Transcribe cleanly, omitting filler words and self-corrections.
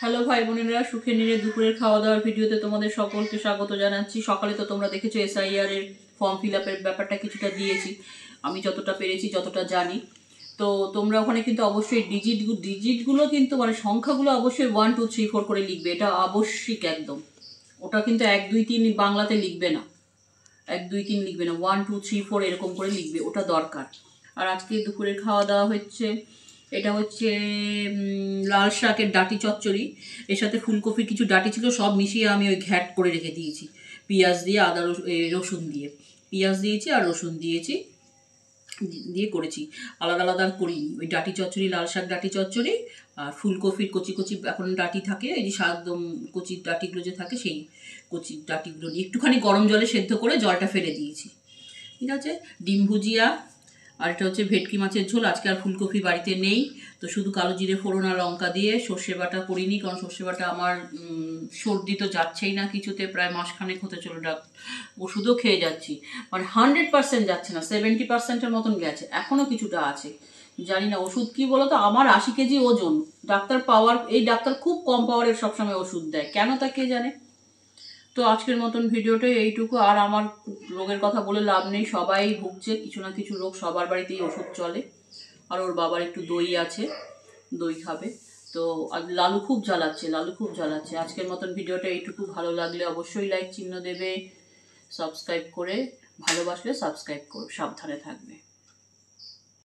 Hello ভাই বোনেরা, সুখে নিরে দুপুরের খাওয়া দাওয়ার ভিডিওতে তোমাদের সকলকে স্বাগত জানাচ্ছি। সকালে তো তোমরা দেখেছো SIR এর ফর্ম ফিল আপের ব্যাপারটা কিছুটা দিয়েছি, আমি যতটা পেরেছি যতটা জানি। তো তোমরা ওখানে কিন্তু অবশ্যই ডিজিটগুলো কিন্তু মানে সংখ্যাগুলো অবশ্যই 1 2 3 4 করে লিখবে, এটা আবশ্যিক একদম। ওটা কিন্তু 1 2 3 বাংলাতে লিখবে না, 1 2 3 লিখবে না, 1 2 3 4 এরকম করে লিখবে, ওটা দরকার। আর আজকে দুপুরের খাওয়া দাওয়া হচ্ছে, এটা হচ্ছে লাল শাকের ডাঁটি চচ্চড়ি, এর সাথে ফুলকপির কিছু ডাঁটি ছিল, সব মিশিয়ে আমি ওই ঘ্যাট করে রেখে দিয়েছি পেঁয়াজ দিয়ে, আদা রসুন দিয়ে, পেঁয়াজ দিয়েছি আর রসুন দিয়েছি দিয়ে করেছি, আলাদা আলাদা করিনি। ওই ডাঁটি চচ্চড়ি, লাল শাক ডাঁটি চচ্চড়ি, আর ফুলকপির কচি কচি এখন ডাঁটি থাকে, এই যে একদম কচি ডাঁটিগুলো যে থাকে, সেই কচি ডাঁটিগুলো নিয়ে একটুখানি গরম জলে সেদ্ধ করে জলটা ফেলে দিয়েছি। ঠিক আছে, ডিম ভুজিয়া, আর এটা হচ্ছে ভেটকি মাছের ঝোল। আজকে আর ফুলকপি বাড়িতে নেই, তো শুধু কালো জিরে ফোড়ন আর লঙ্কা দিয়ে, সর্ষে বাটা করিনি, কারণ সর্ষে বাটা আমার সর্দি তো যাচ্ছেই না কিছুতে, প্রায় মাসখানেক হতে চলো ওষুধও খেয়ে যাচ্ছি, মানে 100% যাচ্ছে না, 70%-এর মতন গেছে, এখনো কিছুটা আছে। জানি না ওষুধ কি বলতো, আমার 80 কেজি ওজন, ডাক্তার পাওয়ার, এই ডাক্তার খুব কম পাওয়ারের সবসময় ওষুধ দেয়, কেন তা কে জানে। তো আজকের মতন ভিডিওটাই এইটুকু। আর আমার রোগের কথা বলে লাভ নেই, সবাই ভুগছে কিছু না কিছু রোগ, সবার বাড়িতেই ওষুধ চলে। আর ওর বাবার একটু দই আছে, দই খাবে। তো লালু খুব জ্বালাচ্ছে। আজকের মতন ভিডিওটা এইটুকু। ভালো লাগলে অবশ্যই লাইক চিহ্ন দেবে, সাবস্ক্রাইব করে, ভালোবাসলে সাবস্ক্রাইব করো, সাবধানে থাকবে।